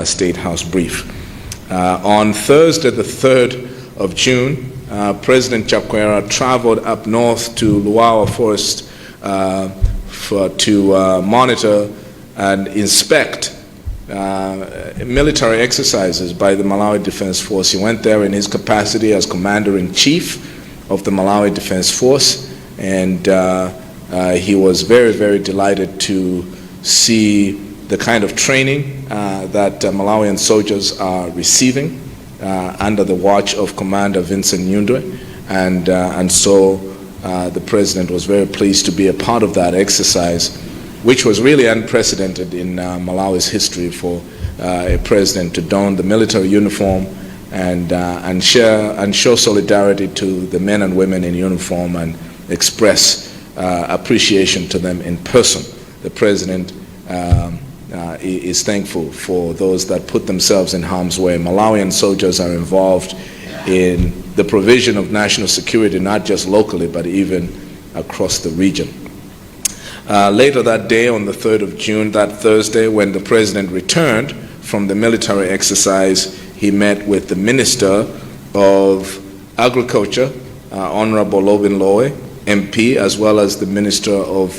State House brief. On Thursday, the 3rd of June, President Chakwera traveled up north to Luawa Forest to monitor and inspect military exercises by the Malawi Defense Force. He went there in his capacity as Commander-in-Chief of the Malawi Defense Force, and he was very, very delighted to see the kind of training that Malawian soldiers are receiving under the watch of Commander Vincent Nyundwe, and so the President was very pleased to be a part of that exercise, which was really unprecedented in Malawi's history for a president to don the military uniform and show solidarity to the men and women in uniform and express appreciation to them in person. The President is thankful for those that put themselves in harm's way. Malawian soldiers are involved in the provision of national security, not just locally, but even across the region. Later that day, on the 3rd of June, that Thursday, when the President returned from the military exercise, he met with the Minister of Agriculture, Honorable Lobin Lowe, MP, as well as the Minister of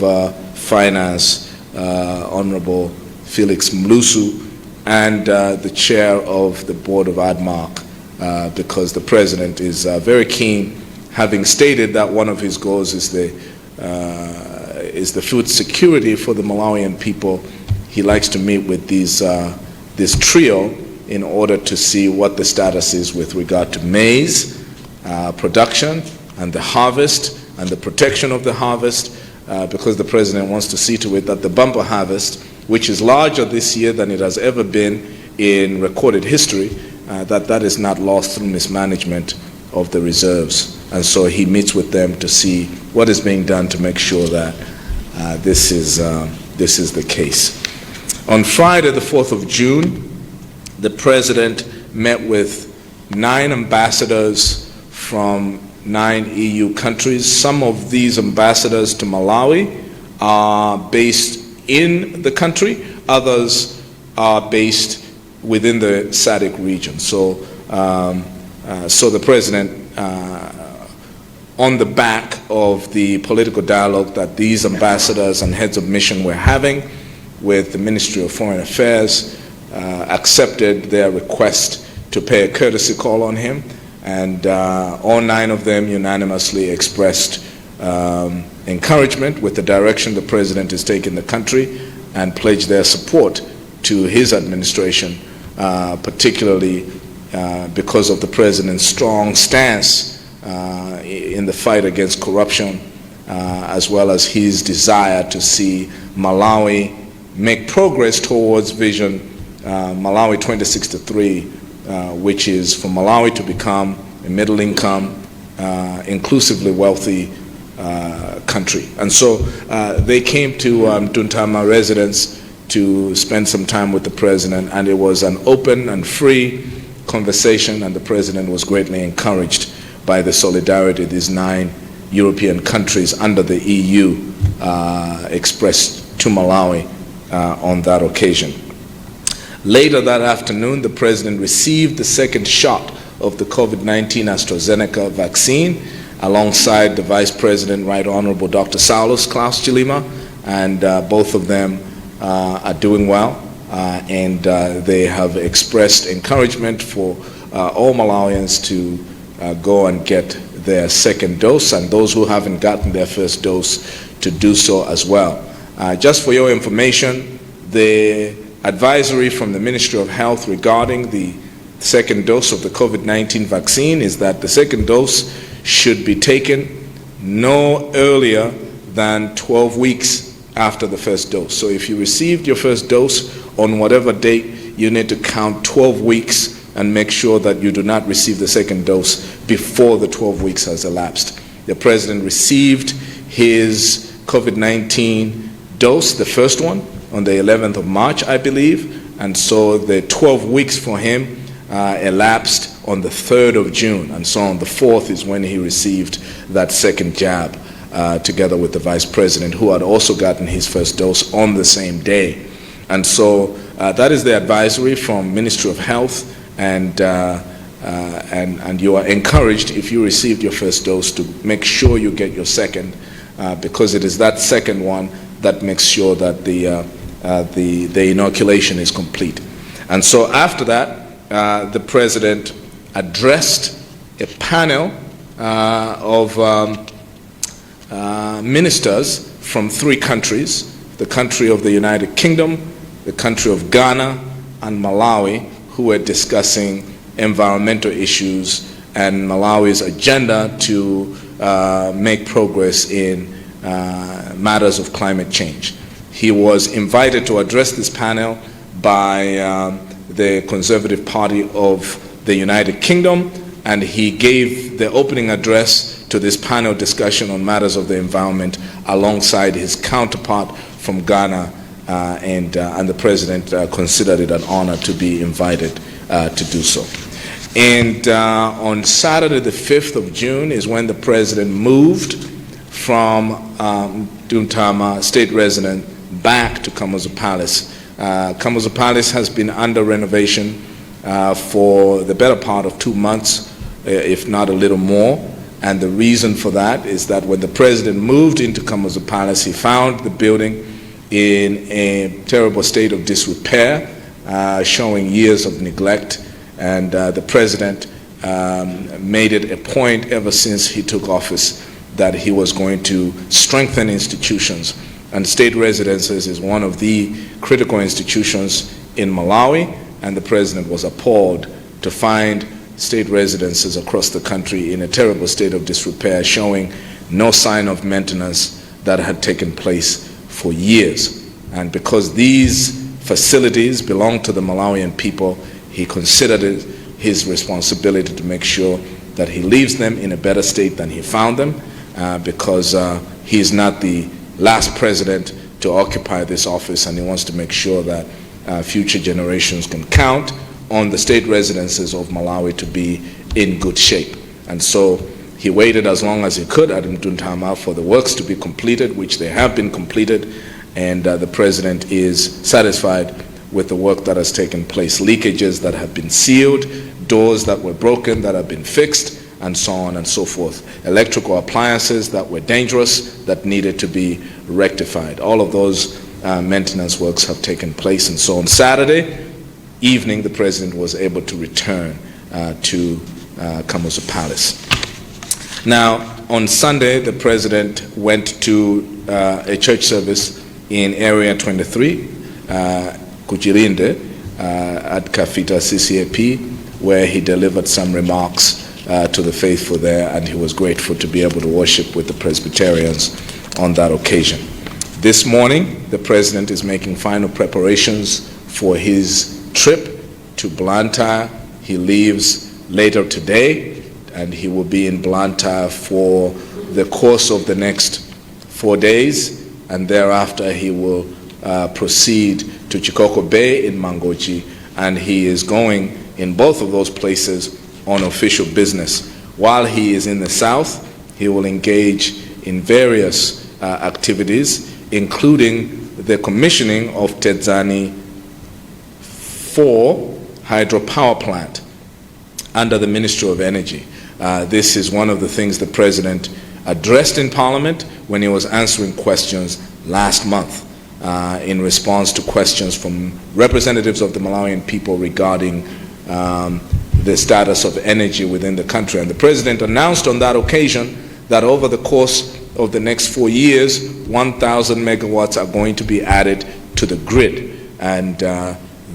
Finance, Honorable Felix Mlusu, and the Chair of the Board of ADMARC, because the President is very keen, having stated that one of his goals is the food security for the Malawian people. He likes to meet with this trio in order to see what the status is with regard to maize production and the harvest and the protection of the harvest, because the President wants to see to it that the bumper harvest, which is larger this year than it has ever been in recorded history, that is not lost through mismanagement of the reserves. And so he meets with them to see what is being done to make sure that this is the case. On Friday, the 4th of June, the President met with 9 ambassadors from 9 EU countries. Some of these ambassadors to Malawi are based in the country, others are based within the SADC region. So the President, on the back of the political dialogue that these ambassadors and heads of mission were having with the Ministry of Foreign Affairs, accepted their request to pay a courtesy call on him, and all 9 of them unanimously expressed encouragement with the direction the President is taking the country and pledged their support to his administration, particularly because of the President's strong stance in the fight against corruption, as well as his desire to see Malawi make progress towards Vision Malawi 2063, which is for Malawi to become a middle-income, inclusively wealthy country. And so they came to Duntama residence to spend some time with the President, and it was an open and free conversation, and the President was greatly encouraged by the solidarity these 9 European countries under the EU expressed to Malawi on that occasion. Later that afternoon, the President received the second shot of the COVID-19 AstraZeneca vaccine alongside the Vice President, Right Honorable Dr. Saulus Klaus Chilima, and both of them are doing well, and they have expressed encouragement for all Malawians to go and get their second dose, and those who haven't gotten their first dose to do so as well. Just for your information, the advisory from the Ministry of Health regarding the second dose of the COVID-19 vaccine is that the second dose should be taken no earlier than 12 weeks after the first dose. So if you received your first dose on whatever date, you need to count 12 weeks and make sure that you do not receive the second dose before the 12 weeks has elapsed. The President received his COVID-19 dose, the first one, on the 11th of March, I believe, and so the 12 weeks for him elapsed on the 3rd of June, and so on the 4th is when he received that second jab, together with the Vice President, who had also gotten his first dose on the same day. And so that is the advisory from Ministry of Health, and you are encouraged, if you received your first dose, to make sure you get your second, because it is that second one that makes sure that the inoculation is complete. And so after that, the President addressed a panel of ministers from 3 countries, the country of the United Kingdom, the country of Ghana, and Malawi, who were discussing environmental issues and Malawi's agenda to make progress in matters of climate change. He was invited to address this panel by the Conservative Party of the United Kingdom, and he gave the opening address to this panel discussion on matters of the environment alongside his counterpart from Ghana, and the President considered it an honor to be invited to do so. And on Saturday the 5th of June is when the President moved from Duntama State Residence back to Kamuzu Palace. Kamuzu Palace has been under renovation for the better part of 2 months, if not a little more. And the reason for that is that when the President moved into Kamuzu Palace, he found the building in a terrible state of disrepair, showing years of neglect. And the President made it a point ever since he took office that he was going to strengthen institutions. And state residences is one of the critical institutions in Malawi, and the President was appalled to find state residences across the country in a terrible state of disrepair, showing no sign of maintenance that had taken place for years. And because these facilities belong to the Malawian people, he considered it his responsibility to make sure that he leaves them in a better state than he found them, because he is not the last president to occupy this office, and he wants to make sure that future generations can count on the state residences of Malawi to be in good shape. And so he waited as long as he could at Mtuntama for the works to be completed, which they have been completed, and the President is satisfied with the work that has taken place. Leakages that have been sealed, doors that were broken that have been fixed, and so on and so forth. Electrical appliances that were dangerous that needed to be rectified. All of those maintenance works have taken place, and so on Saturday evening the President was able to return to Kamuzu Palace. Now on Sunday the President went to a church service in Area 23, Kuchirinde, at Kafita CCAP, where he delivered some remarks to the faithful there, and he was grateful to be able to worship with the Presbyterians on that occasion. This morning, the President is making final preparations for his trip to Blantyre. He leaves later today, and he will be in Blantyre for the course of the next 4 days, and thereafter he will proceed to Chikoko Bay in Mangochi, and he is going in both of those places on official business. While he is in the south, he will engage in various activities, including the commissioning of Tedzani 4 hydropower plant under the Ministry of Energy. This is one of the things the President addressed in Parliament when he was answering questions last month in response to questions from representatives of the Malawian people regarding the status of energy within the country. And the President announced on that occasion that over the course of the next 4 years, 1,000 megawatts are going to be added to the grid. And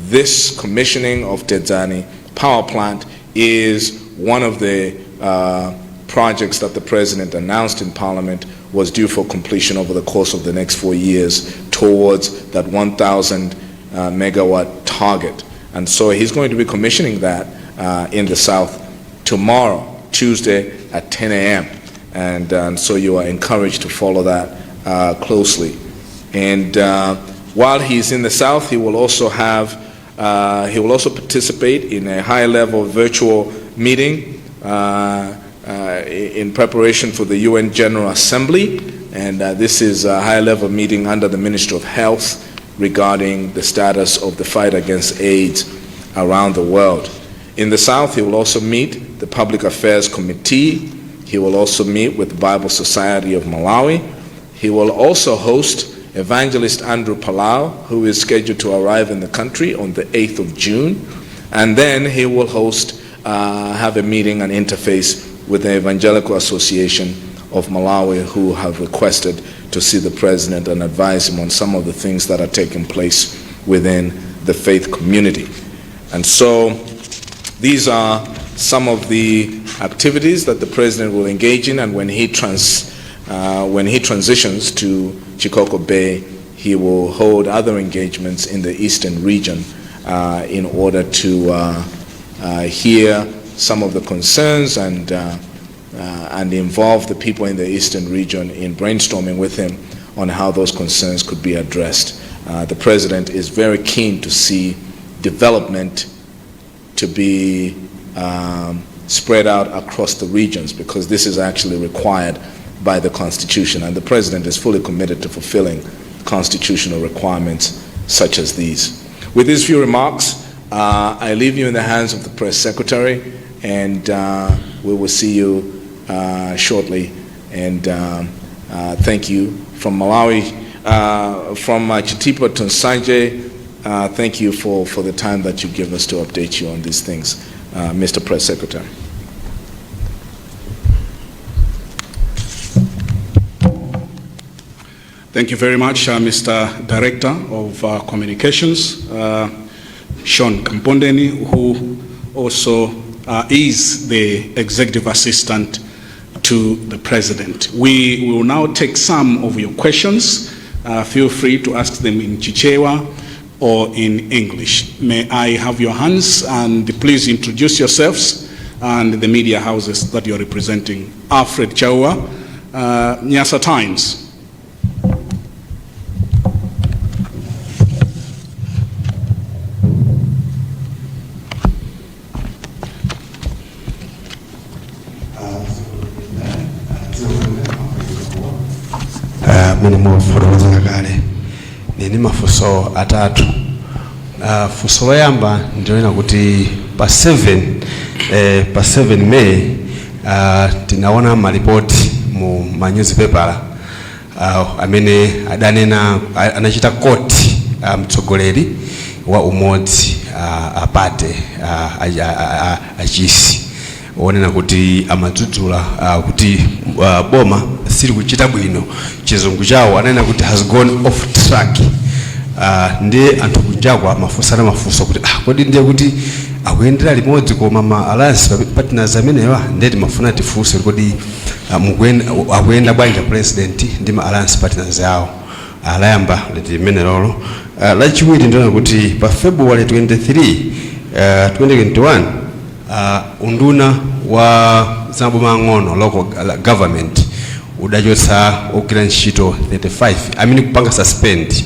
this commissioning of Tedzani power plant is one of the projects that the President announced in Parliament was due for completion over the course of the next 4 years towards that 1,000 megawatt target. And so he's going to be commissioning that in the south tomorrow, Tuesday at 10 a.m. And so you are encouraged to follow that closely. And while he's in the south, he will also participate in a high-level virtual meeting in preparation for the UN General Assembly. And this is a high-level meeting under the Ministry of Health, regarding the status of the fight against AIDS around the world. In the South, he will also meet the Public Affairs Committee. He will also meet with the Bible Society of Malawi. He will also host Evangelist Andrew Palau, who is scheduled to arrive in the country on the 8th of June. And then he will have a meeting and interface with the Evangelical Association of Malawi, who have requested to see the president and advise him on some of the things that are taking place within the faith community. And so these are some of the activities that the president will engage in, and when he transitions to Chikoko Bay, he will hold other engagements in the eastern region in order to hear some of the concerns and involve the people in the eastern region in brainstorming with him on how those concerns could be addressed. The president is very keen to see development to be spread out across the regions, because this is actually required by the Constitution, and the president is fully committed to fulfilling constitutional requirements such as these. With these few remarks, I leave you in the hands of the press secretary, and we will see you shortly. And thank you. From Malawi, from Chitipa to Nsanje, thank you for the time that you give us to update you on these things, Mr. Press Secretary. Thank you very much, Mr. Director of Communications, Sean Kampondeni, who also is the Executive Assistant to the President. We will now take some of your questions. Feel free to ask them in Chichewa or in English. May I have your hands, and please introduce yourselves and the media houses that you're representing. Alfred Chaua, Nyasa Times. Minimo foroza kale nini mafuso atatu. Fuso loyamba ndiona kuti pa 7 May tinaona maripoti mu newspaper amene adanena anachita koti mtsogoleri wa umodzi apate achisi onena kuti amadzudzula kuti boma siri kuchita bwino, chizungu chawo anena kuti has gone off track. Ndiye anthu kujagwa mafusana mafuso kuti kodi ndiye kuti akuyendera limodzi koma ma alliance partners amenewa ndeti mafuna tifunse kodi akuyenda bwanji president ndi ma alliance partners yawo. Alayamba leti imene lolo. Lachiwiri ndiona kuti pa February 23, 2021 unduna wa zaboma ng'ono local government udachotsa ogwira ntchito 35 amene kupanga suspend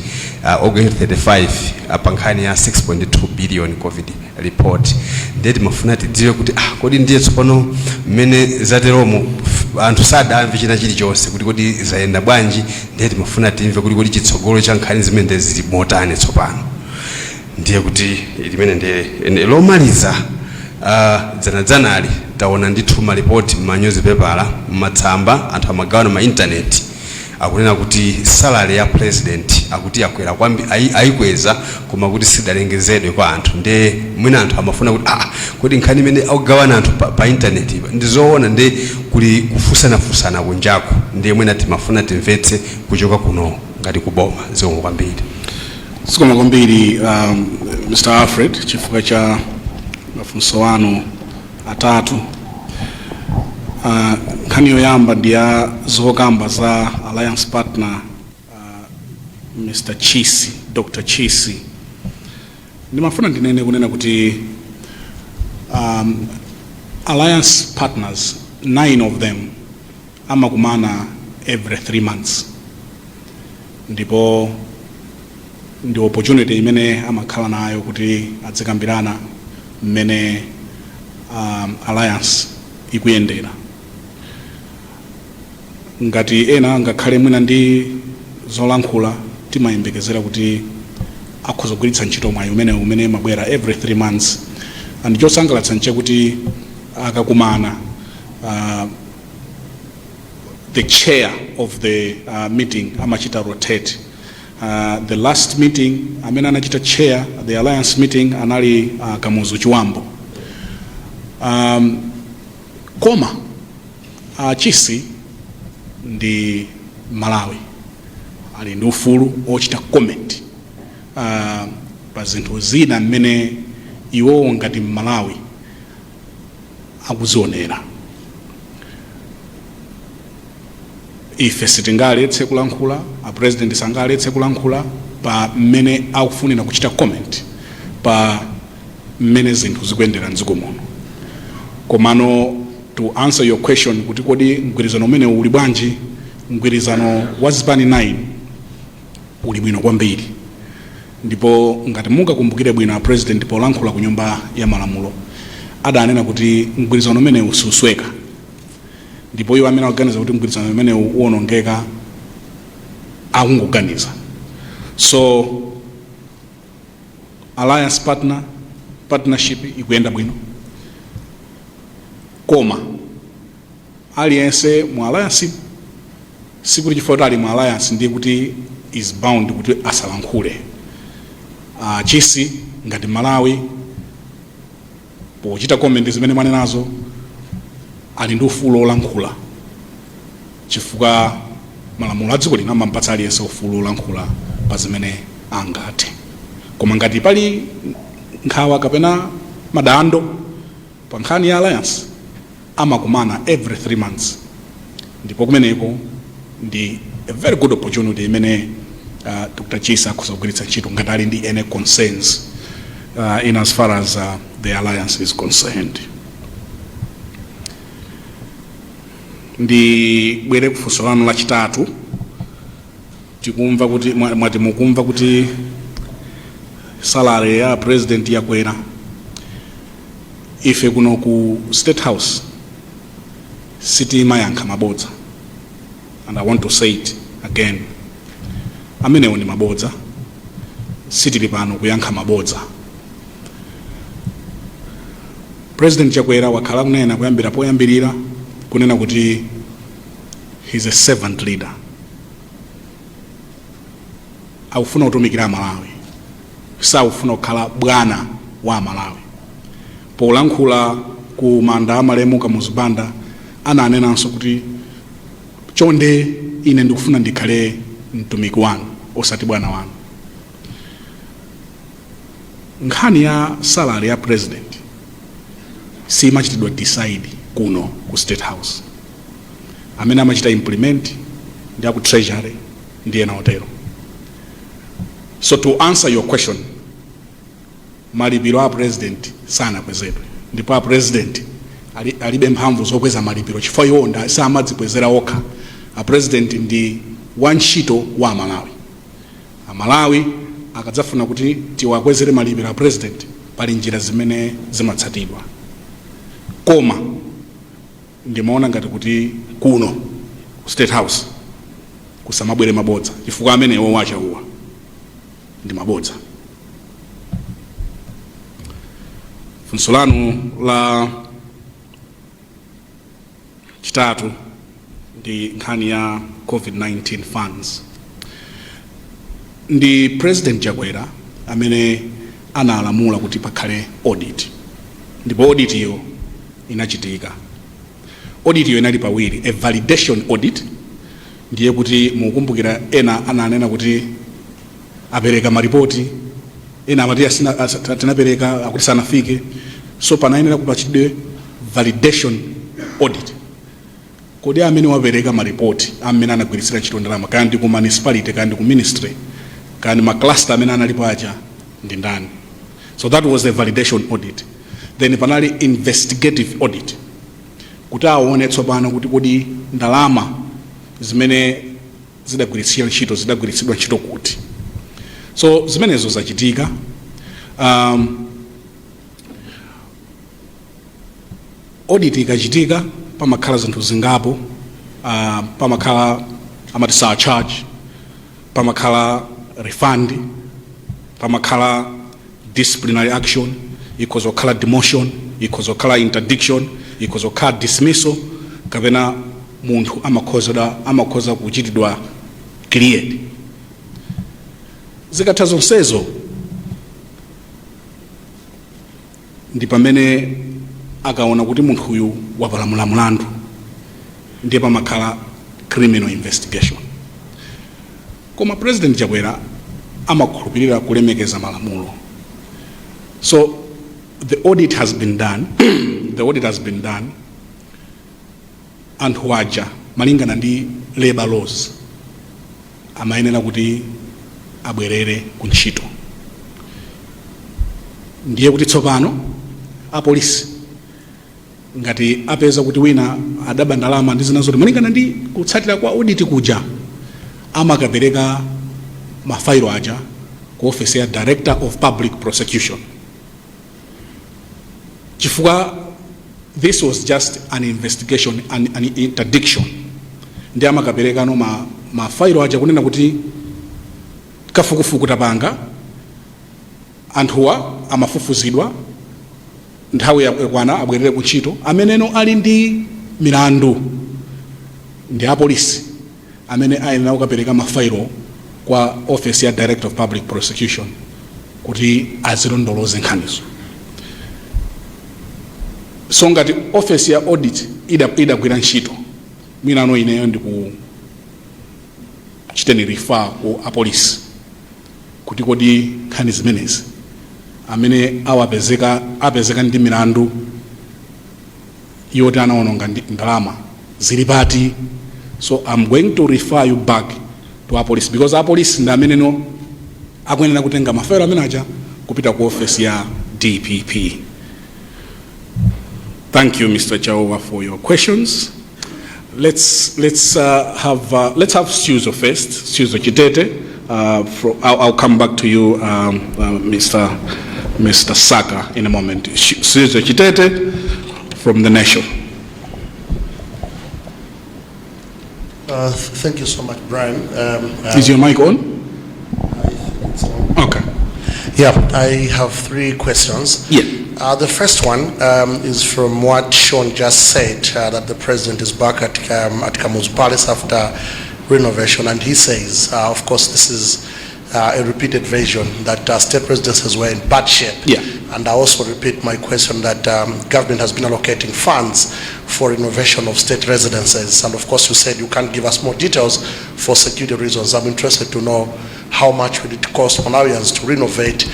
ogwira 35 apankhani ya 6.2 billion covid report. Ndeti mafuna tidziwe kuti kodi ndiye tsopano mmene zateromo anthu sadamve china chilichonse kuti kodi zayenda bwanji. Ndeti mafuna timve kuti kodi chitsogolo cha nkhani zimene zili motani tsopano. Ndiye kuti limene ndiye lomaliza dzanali taona ndithu maripoti ma newspaper matsamba anthu amagawana ma internet akunena kuti salary ya president akuti yakwera kwambi ayikweza koma kuti sidalengezedwe kwa anthu. Nde mwina anthu amafuna kuti kodi nkhani imene akugawana anthu pa internet ndizoona nde kuli kufusana kunjako. Ndiye mwina timafuna timvetse kuchoka kuno ngati kuboma zomwe kwambiri. Sikoma kwambiri Mr. Alfred, chifukwa cha mafunso wanu atatu. Nkhani yoyamba ndiya zokamba za alliance partner Mr. Chisi, Dr. Chisi. Ndimafuna ndinene kunena kuti alliance partners 9 of them amakumana every 3 months. Ndipo ndi opportunity imene amakhala nayo kuti adzikambirana mmene alliance ikuyendera. Ngati ena ngakhale mwina ndi zolankhula timayembekezera kuti akhuzogwiritsa ntchito mwayi umene mabwera every 3 months. And chosangalatsa nchekuti akakumana the chair of the meeting amachita rotate. The last meeting amene anachita chair the alliance meeting anali Kamuzu Chiwambo. Koma chisi ndi Malawi ali ndi ufulu ochita comment pa zinthu zina mmene iwo ngati Malawi akuzionera. Ife sitingaletse kulankhula, a president sangaletse kulankhula pa mmene akufunira kuchita comment pa mmene zinthu zikuyendera mdziko muno. Komano to answer your question kuti kodi mgwirizano umene uli bwanji, mgwirizano wa zipani 9 uli bwino kwambiri. Ndipo ngati mungakumbukire bwino a president polankhula ku nyumba ya malamulo adanena kuti mgwirizano umene ususweka. Ndipo iwo amene akuganiza kuti mgwirizano umene uwonongeka akungoganiza. So alliance partnership ikuyenda bwino. Koma aliyense mu alliance sikuti chifukwa ali mu alliance ndiye kuti is bound kuti asalankhule. Chisi ngati Malawi pochita comment zimene manenazo ali ndi ufulu olankhula chifukwa malamulo a dziko lino amampatsa aliyense ufulu olankhula pa zimene angathe. Koma ngati pali nkhawa kapena madando pa nkhani ya alliance amakumana every 3 months. Ndipo kumeneko ndi a very good opportunity imene Dr. Chisa akuzogwiritsa ntchito ngati ali ndi any concerns in as far as the alliance is concerned. Ndi bwere kufunso lanu lachitatu tikumva kuti mwati mukumva kuti salary ya president yakwera. Ife kuno ku State House sitimayankha mabodza, and I want to say it again, amenewo ndi mabodza, sitili pano kuyankha mabodza. President Chakwera wakhala kunena kuyambira poyambirira kunena kuti he's a servant leader. Aufuna kutumikira Malawi, saufuna kukhala bwana wa Malawi. Polankhula ku manda amalemu Kamuzubanda ananenanso kuti chonde ine ndikufuna ndikhale mtumiki wanu osati bwana wanu. Nkhani ya salary ya president si machitidwa decide kuno ku State House. Amene amachita implement ndi ku treasury ndiye naotero. So to answer your question, malipiro a president sana kwezedwe. Ndipo a president alibe mphamvu zokweza malipiro chifukwa iwo nda samadzipwezera okha. A president ndi wantchito wa Malawi. A Malawi akadzafuna kuti tiwakwezere malipiro a president pali njira zimene zimatsatidwa. Koma ndimaona ngati kuti kuno ku State House kusamabwere mabodza chifukwa amene iwo wacha uwa ndi mabodza. Funso lanu la chitatu ndi nkhani ya COVID-19 funds. Ndi President Chakwera amene analamula kuti pakhale audit. Ndipo audit iyo inachitika. Audit iyo inali pawiri, a validation audit ndiye kuti mukumbukira ena ananena kuti apereka maripoti, ena amati tinapereka akuti sanafike. So panayenera kupachidwe validation audit. Kodi amene wapereka maripoti amene anagwiritsira ntchito ndalama kandi ku municipality kandi ku ministry kandi ma cluster amene analipo aja ndi ndani. So that was a validation audit. Then panali investigative audit kuti aone tsopano kuti kodi ndalama zimene zidagwiritsidwa ntchito kuti. So zimenezo zachitika. Audit ikachitika pamakhala zinthu zingapo. Pamakhala amati surcharge, pamakhala refund, pamakhala disciplinary action, ikhoza kukhala demotion, ikhoza kukhala interdiction, ikhoza kukhala dismissal, kapena munthu amakhoza kuchitidwa cleared. Zikatha zonsezo ndi pamene akaona kuti munthu uyu wapalamula mlandu, ndiye pamakhala criminal investigation. Koma President Chakwera amakhulupirira kulemekeza malamulo. So the audit has been done. The audit has been done. Anthu waja malingana ndi labor laws amayenera kuti abwerere ku ntchito. Ndiye kuti tsopano apolisi ngati apeza kuti wina adaba ndalama ndi zina zoti malingana ndi kutsatira kwa audit kuja, amakapereka mafailo aja ku office ya Director of Public Prosecution. Chifukwa this was just an investigation, an interdiction. Ndi amakapereka no mafailo aja kunena kuti kafukufuku tapanga, anthuwa amafufuzidwa, nthawi yakwana abwerere ku ntchito. Ameneno ali ndi milandu ndi apolisi amene ayenera kukapereka mafailo kwa office ya Director of Public Prosecution kuti azilondoloze nkhanizo. So ngati office ya audit idagwira ntchito, mwinano ineyo ndi ku chiteni refer ku apolisi kuti kodi nkhani zimenezi amene apezeka ndi milandu yoti anaononga ndalama zili pati. So I'm going to refer you back to apolisi, because apolisi ndi amene no akuyenera kutenga mafailo amene aja kupita ku office ya DPP. Thank you, Mr. Chaova, for your questions. Let's have Suzo first. Suzo Chitete. I'll come back to you, Mr. Saka, in a moment. Suzo Chitete from the Nation. Thank you so much, Brian. Is your mic on? I think it's on. Okay. Yeah, I have 3 questions. Yeah. The first one is from what Sean just said, that the president is back at Kamuzu Palace after renovation, and he says, of course, this is a repeated version that state residences were in bad shape. Yeah. And I also repeat my question that government has been allocating funds for renovation of state residences. And of course, you said you can't give us more details for security reasons. I'm interested to know how much would it cost Malawians to renovate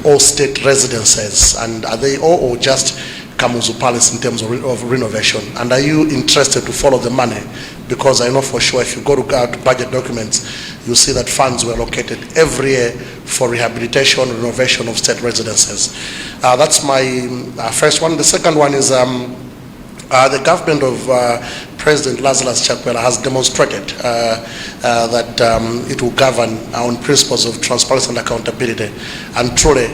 all state residences, and are they all or just Kamuzu Palace in terms of renovation? And are you interested to follow the money? Because I know for sure if you go to budget documents, you see that funds were allocated every year for rehabilitation, renovation of state residences. That's my first one. The second one is the government of President Lazarus Chakwera has demonstrated that it will govern on principles of transparency and accountability. And truly,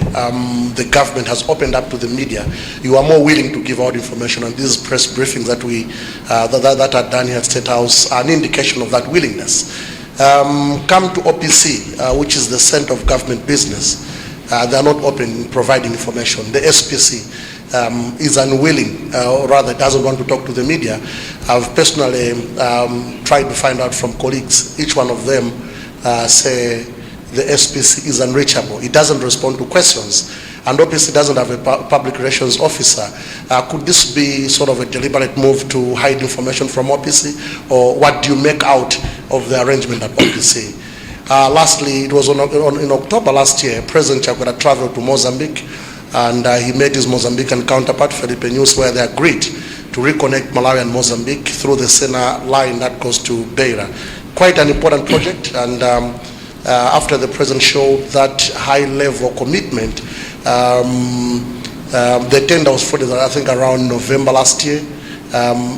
the government has opened up to the media. You are more willing to give out information, and these press briefings that that are done here at State House are an indication of that willingness. Come to OPC, which is the center of government business. They are not open in providing information. The SPC is unwilling, or rather doesn't want to talk to the media. I've personally tried to find out from colleagues. Each one of them say the SPC is unreachable. It doesn't respond to questions. And OPC doesn't have a public relations officer. Could this be sort of a deliberate move to hide information from OPC? Or what do you make out of the arrangement at OPC? Lastly, it was in October last year, President Chakwera traveled to Mozambique, and he met his Mozambican counterpart, Felipe News, where they agreed to reconnect Malawi and Mozambique through the Sena line that goes to Beira. Quite an important project, and after the president showed that high level commitment, the tender was floated, I think, around November last year.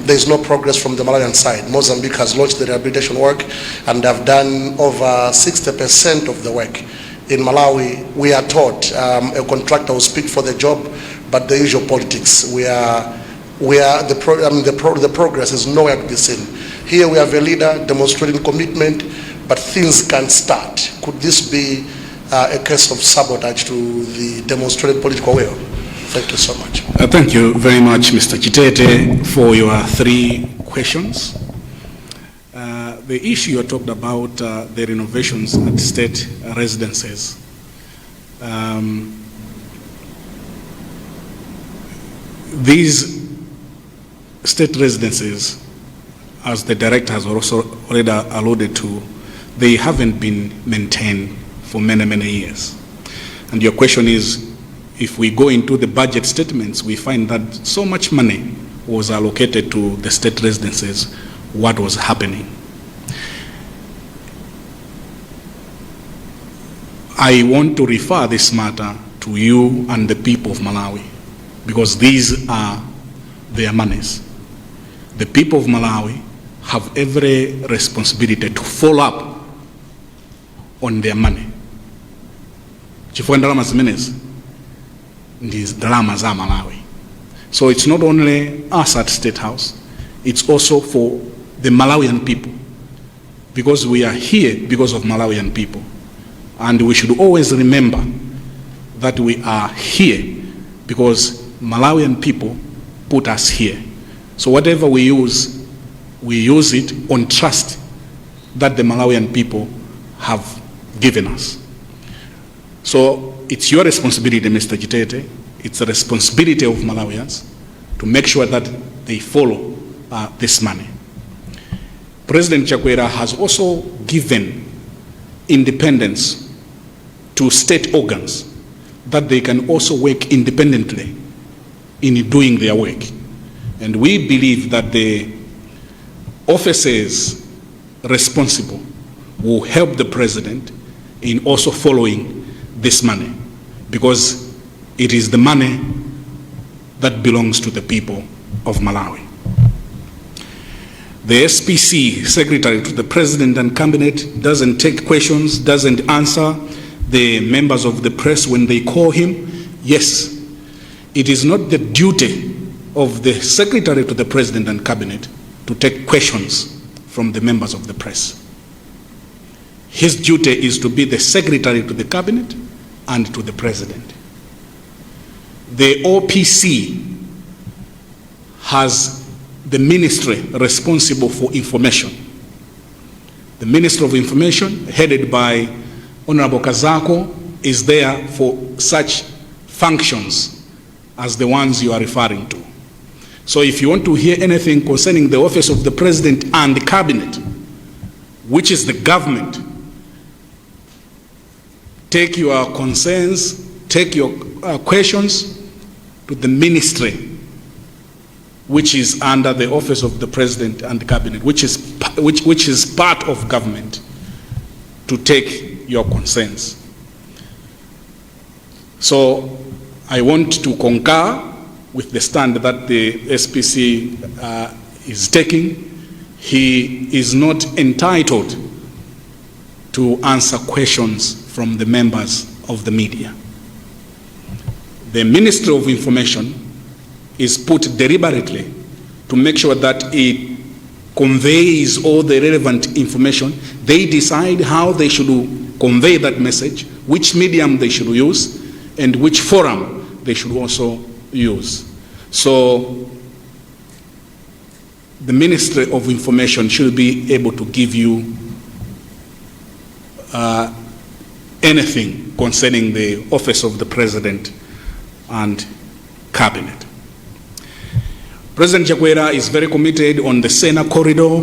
There's no progress from the Malawian side. Mozambique has launched the rehabilitation work, and have done over 60% of the work. In Malawi, we are taught a contractor will speak for the job, but the usual politics. The progress is nowhere to be seen. Here we have a leader demonstrating commitment, but things can't start. Could this be a case of sabotage to the demonstrated political will. Thank you so much. Thank you very much, Mr. Chitete, for your 3 questions. The issue you talked about, the renovations at state residences. These state residences, as the director has also already alluded to, they haven't been maintained for many, many years. And your question is, if we go into the budget statements, we find that so much money was allocated to the state residences. What was happening? I want to refer this matter to you and the people of Malawi, because these are their monies. The people of Malawi have every responsibility to follow up on their money. Chifukwa ndalama zimenezi ndi ndalama za Malawi. So it's not only us at State House, it's also for the Malawian people, because we are here because of Malawian people. And we should always remember that we are here because Malawian people put us here. So whatever we use it on trust that the Malawian people have given us. So it's your responsibility, Mr. Chitete, it's the responsibility of Malawians to make sure that they follow this money. President Chakwera has also given independence to state organs, that they can also work independently in doing their work. And we believe that the officers responsible will help the president in also following this money, because it is the money that belongs to the people of Malawi. The SPC, Secretary to the President and Cabinet, doesn't take questions, doesn't answer the members of the press when they call him. Yes, it is not the duty of the Secretary to the President and Cabinet to take questions from the members of the press. His duty is to be the Secretary to the Cabinet and to the President. The OPC has the ministry responsible for information. The Minister of Information, headed by Honorable Kazako, is there for such functions as the ones you are referring to. So if you want to hear anything concerning the office of the President and the Cabinet, which is the government, take your concerns, take your questions to the ministry, which is under the office of the President and the Cabinet, which is part of government, to take your concerns. So I want to concur with the stand that the SPC is taking. He is not entitled to answer questions from the members of the media. The Ministry of Information is put deliberately to make sure that it conveys all the relevant information. They decide how they should convey that message, which medium they should use, and which forum they should also use. So the Ministry of Information should be able to give you anything concerning the office of the President and Cabinet. President Chakwera is very committed on the Sena corridor.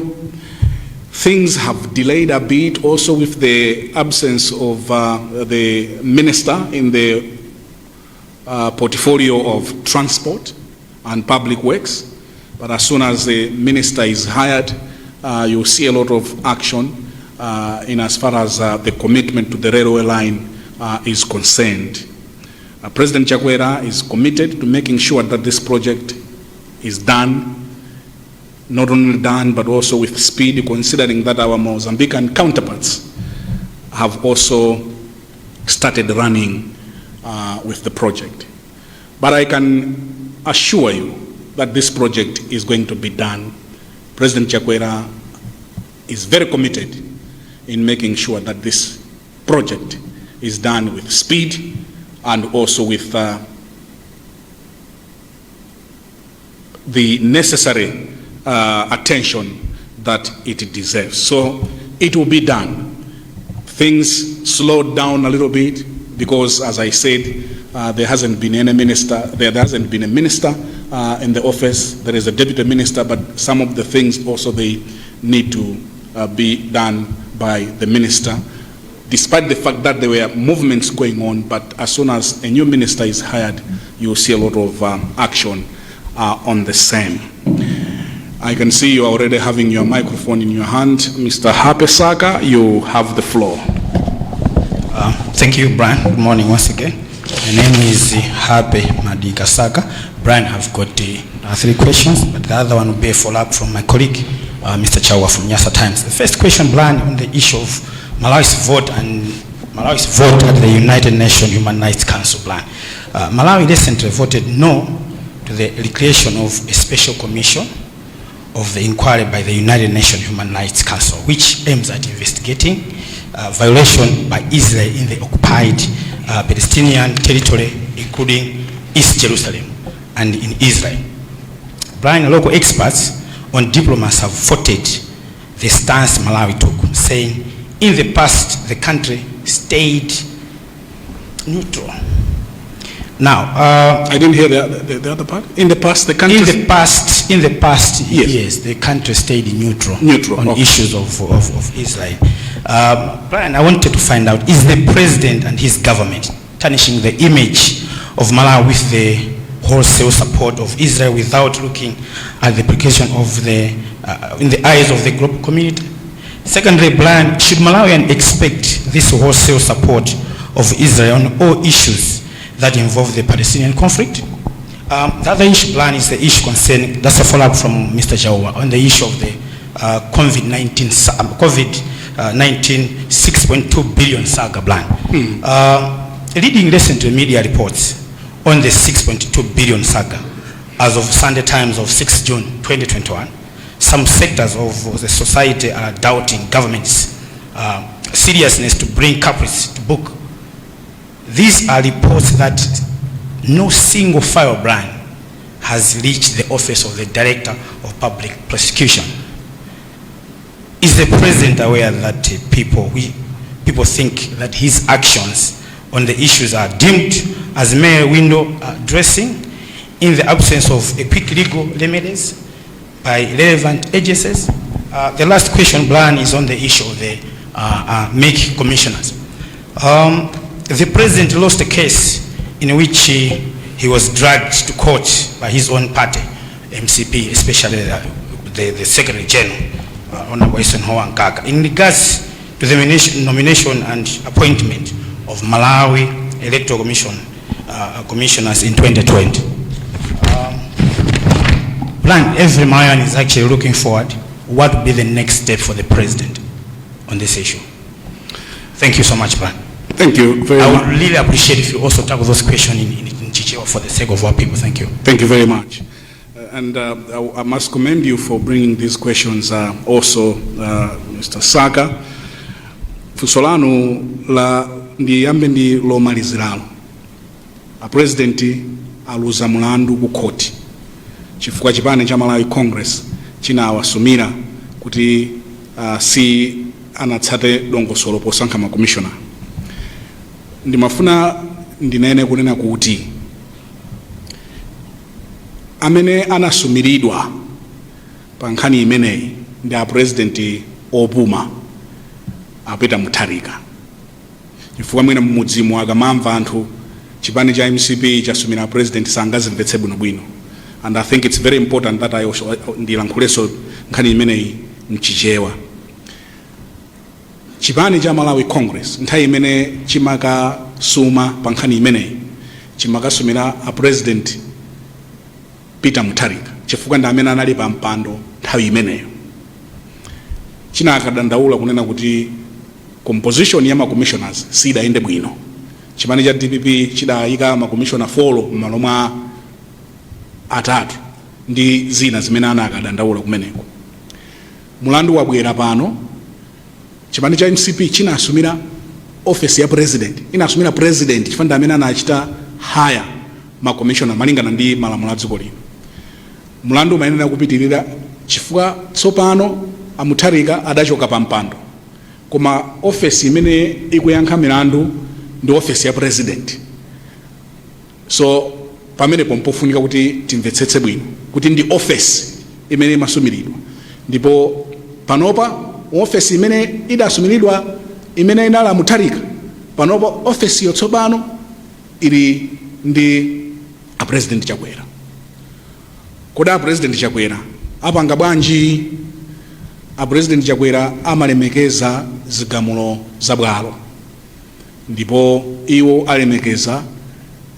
Things have delayed a bit also with the absence of the minister in the portfolio of transport and public works. But as soon as the minister is hired, you'll see a lot of action in as far as the commitment to the railway line is concerned. President Chakwera is committed to making sure that this project is done, not only done, but also with speed, considering that our Mozambican counterparts have also started running with the project. But I can assure you that this project is going to be done. President Chakwera is very committed in making sure that this project is done with speed and also with the necessary attention that it deserves. So it will be done. Things slowed down a little bit because, as I said, there hasn't been any minister, there hasn't been a minister in the office. There is a deputy minister, but some of the things also they need to be done by the minister, despite the fact that there were movements going on. But as soon as a new minister is hired, you will see a lot of action on the same. I can see you are already having your microphone in your hand. Mr. Hape Saka, you have the floor. Thank you, Brian. Good morning once again. My name is Hape Madika Saka. Brian, I've got 3 questions, but the other one will be a follow-up from my colleague, Mr. Chawa from Nyasa Times. The first question, Brian, on the issue of Malawi's vote at the United Nations Human Rights Council plan. Malawi recently voted no to the recreation of a special commission of the inquiry by the United Nations Human Rights Council, which aims at investigating violation by Israel in the occupied Palestinian territory, including East Jerusalem and in Israel. Brian, local experts on diplomacy have voted the stance Malawi took, saying in the past the country stayed neutral. Now, I didn't hear the other part. In the past, the country. In the past, yes, the country stayed neutral on issues of Israel. Brian, I wanted to find out: is the president and his government tarnishing the image of Malawi with the wholesale support of Israel without looking at the implication of in the eyes of the global community? Secondly, Brian, should Malawians expect this wholesale support of Israel on all issues that involve the Palestinian conflict? The other issue, Brian, is the issue concerning, that's a follow-up from Mr. Jawa, on the issue of the COVID-19 6.2 billion saga plan. Reading recent media reports on the 6.2 billion saga, as of Sunday Times of 6 June 2021, some sectors of the society are doubting government's seriousness to bring culprits to book. These are reports that no single file brand has reached the office of the Director of Public Prosecution. Is the President aware that people think that his actions on the issues are deemed as mere window dressing in the absence of a quick legal remedies by relevant agencies? The last question, Brian, is on the issue of the make commissioners. The President lost a case in which he was dragged to court by his own party, MCP, especially the Secretary General, Honorable Eson Hoankaka, in regards to the nomination and appointment of Malawi Electoral Commission commissioners in 2020. Brian, every Malawian is actually looking forward. What would be the next step for the President on this issue? Thank you so much, Brian. Thank you very much. I would really appreciate if you also tackle those questions in Chichewa for the sake of our people. Thank you. Thank you very much. And I must commend you for bringing these questions also, Mr. Saka. Fusolano la ndiyambe ndi lomaliziralo. A presidenti aluza mulandu ku koti. Chifukwa chipani cha Malawi Congress chinawasumira kuti si anatsate dongosolo posankha makomishona. Ndimafuna ndinene kunena kuti amene anasumiridwa pa nkhani imeneyi ndi a president opuma apita mutharika. Chifukwa mwina mmudzimu akamamva anthu chipani cha MCP chasumira president sangazimvetse bwinobwino. And I think it's very important that I also ndilankhuleso nkhani imeneyi mchichewa. Chipani cha Malawi Congress nthawi imene chimakasuma pa nkhani imeneyi chimakasumira a president Peter Mutharika chifukwa ndi amene anali pa mpando nthawi imeneyo. Chinakadandaula kunena kuti composition ya commissioners sidayende bwino. Chipani cha DPP chidayika commissioner 4 m'malo mwa atatu ndi zina zimene anakadandaula kumeneko. Mulandu wabwera pano chipani cha MCP chinasumira office ya president inasumira president chifanda amene anachita hire ma commissioner malingana ndi malamulo a dziko lino. Mlandu umayenera kupitirira chifukwa tsopano Mutharika adachoka pa mpando, koma office imene ikuyankha milandu ndi office ya president. So pamene pompofunika kuti timvetsetse bwino kuti ndi office imene imasumiridwa, ndipo panopa office imene idasumiridwa imene inala Mutharika, panopa office yotsopano ili ndi a president Chakwera. Koda president Chakwera apanga bwanji? A president Chakwera amalemekeza zigamulo za bwalo, ndipo iwo alemekeza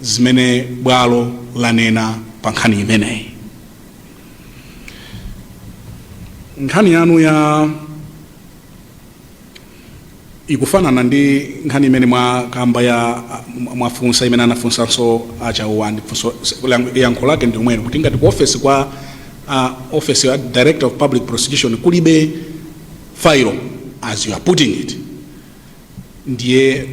zimene bwalo lanena pa nkhani imeneyi. Nkhani yanu ya ikufanana ndi nkhani imene mwakamba ya mwafunsa imene anafunsanso achauwandi yankho lake ndi umwene kuti ngati ku office kwa office ya Director of Public Prosecution kulibe file as you are putting it, ndiye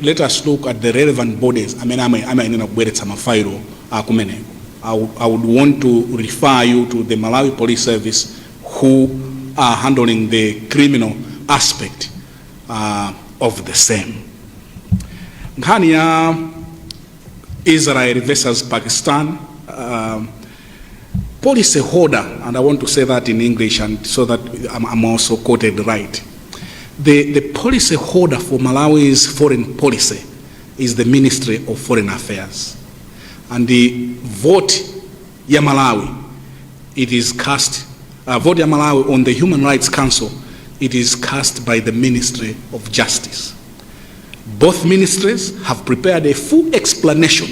let us look at the relevant bodies amene amayenera kubweretsa mafailo akumeneko. I would want to refer you to the Malawi Police Service who are handling the criminal aspect of the same. Nkhani ya Israel versus Pakistan, policy holder, and I want to say that in English and so that I'm also quoted right. The policy holder for Malawi's foreign policy is the Ministry of Foreign Affairs. And the vote ya Malawi, it is cast, vote ya Malawi on the Human Rights Council, it is cast by the Ministry of Justice. Both ministries have prepared a full explanation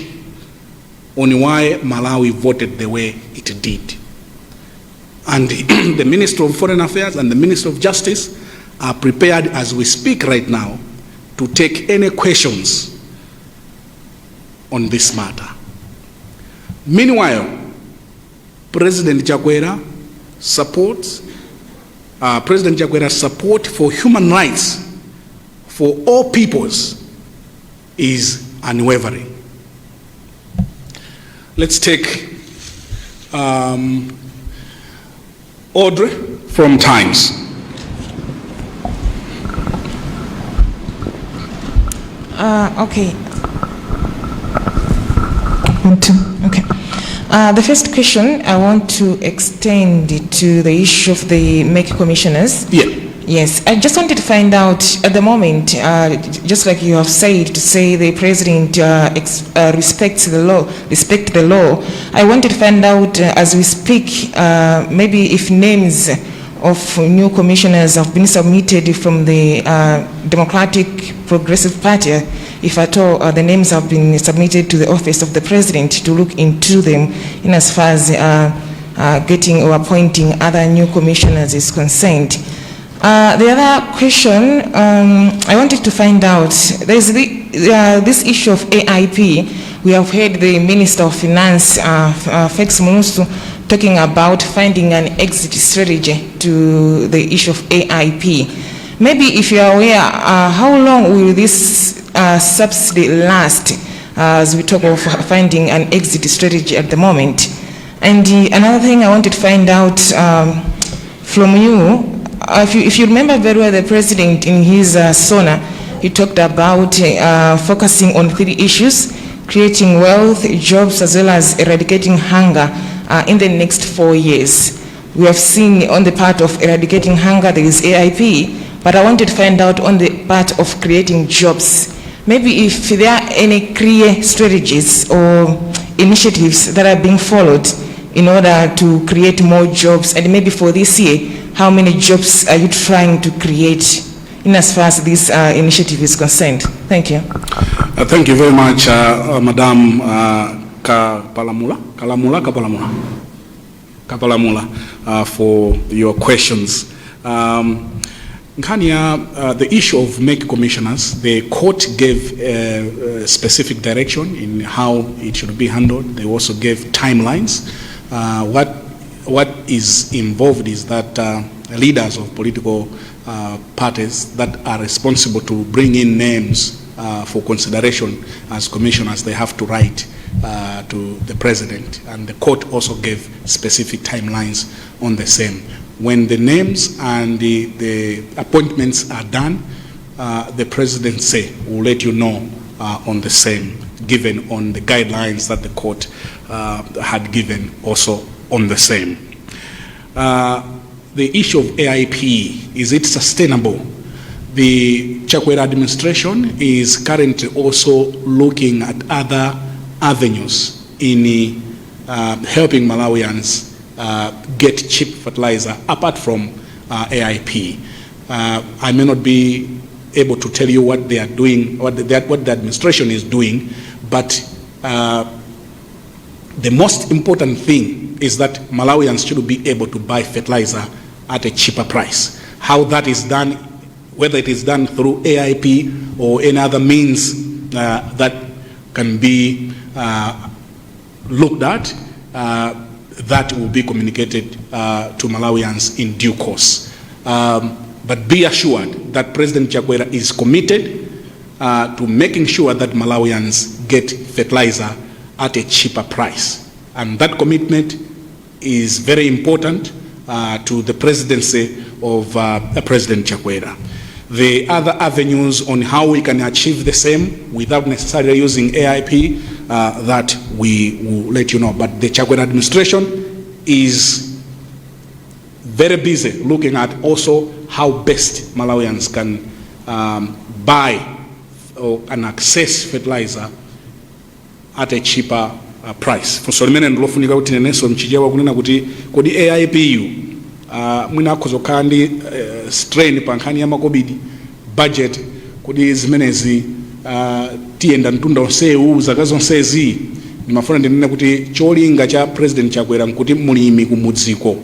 on why Malawi voted the way it did. And the Minister of Foreign Affairs and the Minister of Justice are prepared as we speak right now to take any questions on this matter. Meanwhile, President Chakwera supports President Chakwera's support for human rights for all peoples is unwavering. Let's take Audrey from Times. Okay. Okay. The first question I want to extend to the issue of the MEC commissioners. Yeah. Yes, I just wanted to find out at the moment, just like you have said, to say the president respect the law. I wanted to find out as we speak, maybe if names of new commissioners have been submitted from the Democratic Progressive Party, if at all the names have been submitted to the office of the president to look into them in as far as getting or appointing other new commissioners is concerned. The other question I wanted to find out, there's this issue of AIP. We have heard the Minister of Finance, Felix Munusu, talking about finding an exit strategy to the issue of AIP. Maybe if you are aware, how long will this subsidy last as we talk of finding an exit strategy at the moment? And another thing I wanted to find out from you, if you remember very well, the president in his SONA, he talked about focusing on 3 issues: creating wealth, jobs, as well as eradicating hunger in the next 4 years. We have seen on the part of eradicating hunger, there is AIP, but I wanted to find out on the part of creating jobs. Maybe if there are any clear strategies or initiatives that are being followed in order to create more jobs, and maybe for this year, how many jobs are you trying to create in as far as this initiative is concerned? Thank you. Thank you very much, Madam Kapalamula, for your questions. The issue of MEC commissioners, the court gave specific direction in how it should be handled. They also gave timelines. What is involved is that leaders of political parties that are responsible to bring in names for consideration as commissioners. They have to write to the president, and the court also gave specific timelines on the same. When the names and the appointments are done, the presidency will let you know on the same, given on the guidelines that the court had given also on the same. The issue of AIP, is it sustainable? The Chakwera administration is currently also looking at other avenues in helping Malawians get cheap fertilizer apart from AIP. I may not be able to tell you what they are doing, what the administration is doing, but the most important thing is that Malawians should be able to buy fertilizer at a cheaper price. How that is done, whether it is done through AIP or any other means that can be looked at, that will be communicated to Malawians in due course. But be assured that President Chakwera is committed to making sure that Malawians get fertilizer at a cheaper price. And that commitment is very important to the presidency of President Chakwera. The other avenues on how we can achieve the same without necessarily using AIP, that we will let you know. But the Chakwera administration is very busy looking at also how best Malawians can buy and access fertilizer at a cheaper price. For limene ndilofunika kuti nenenso mchichewa kunena kuti kodi AIPU mwina akhozoka ndi strain pa nkhani ya makobidi budget kodi zimenezi tiyenda mtunda onsewu zaka zonsezi. Ndimafuna ndinene kuti cholinga cha President Chakwera nkuti mulimi kumudziko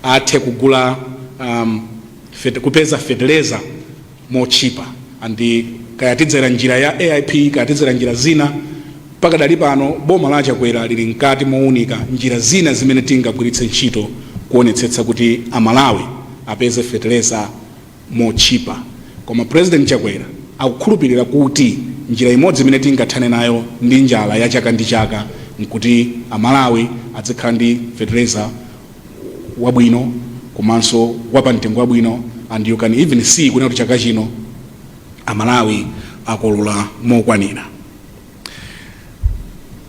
athe kugula kupeza fertilizer more cheaper, and kayatidzera njira ya AIP, kayatidzera njira zina mpaka dali pano boma la Chakwera lili mkati mowunika njira zina zimene tingagwiritse ntchito kuonetsetsa kuti Amalawi apeze fertilizer more cheaper. Koma President Chakwera akukhulupirira kuti njira imodzi imene tingathane nayo ndi njala ya chaka ndi chaka nkuti Amalawi adzikhala ndi fertilizer wabwino komanso wapamtengo wabwino, and you can even see kuna kuti chaka chino Amalawi akolola mokwanira.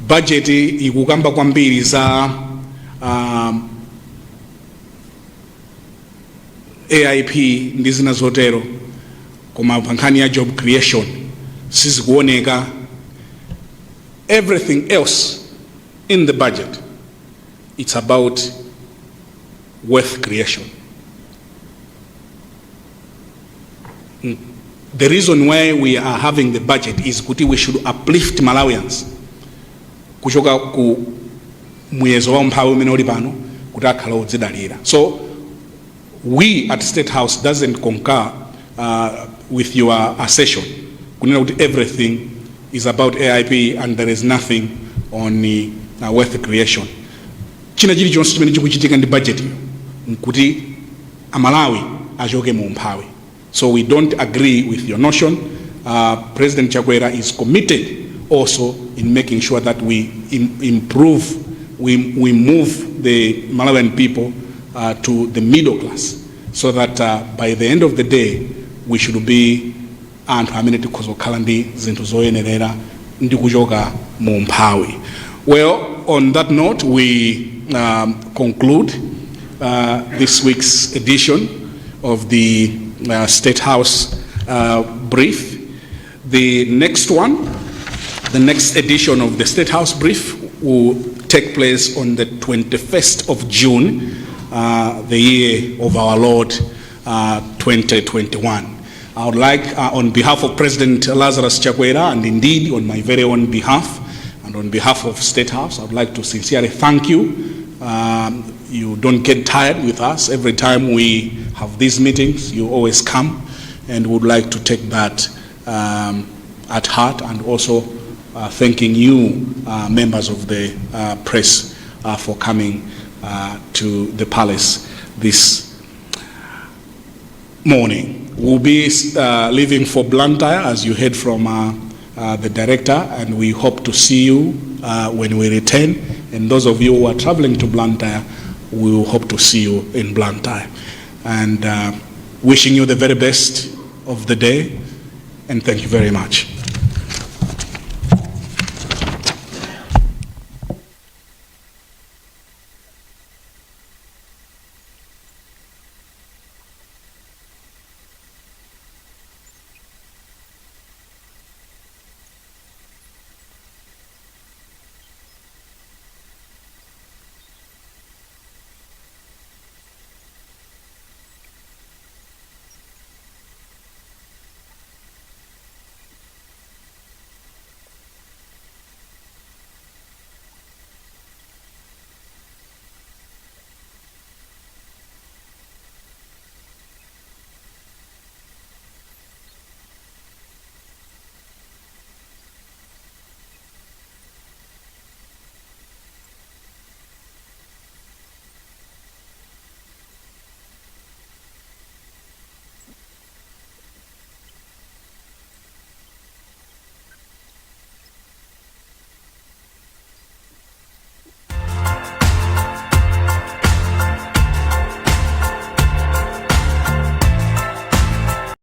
Budget ikukamba kwambiri za AIP ndi zina zotero, koma pankhani ya job creation sizikuoneka. Everything else in the budget, it's about wealth creation. The reason why we are having the budget is kuti we should uplift Malawians kuchoka ku muyezo wa mphawi umene uli pano kuti akhala odzidalira. So we at State House doesn't concur with your assertion kunena kuti everything is about AIP and there is nothing on wealth creation. China chilichonse chimene chikuchitika ndi budget iyo nkuti Amalawi achoke mu mphawi. So we don't agree with your notion. President Chakwera is committed also in making sure that we improve, we move the Malawian people to the middle class, so that by the end of the day we should be anthu amene tikhozokhala ndi zinthu zoyenerera ndi kuchoka mu mphawi. Well, on that note, we conclude this week's edition of the State House brief. The next one, the next edition of the State House brief will take place on the 21st of June, the year of our Lord 2021. I would like, on behalf of President Lazarus Chakwera, and indeed on my very own behalf, and on behalf of State House, I would like to sincerely thank you. You don't get tired with us. Every time we have these meetings, you always come, and would like to take that at heart, and also thanking you, members of the press, for coming to the palace this morning. We'll be leaving for Blantyre as you heard from the director, and we hope to see you when we return. And those of you who are traveling to Blantyre, we will hope to see you in Blantyre. And wishing you the very best of the day, and thank you very much.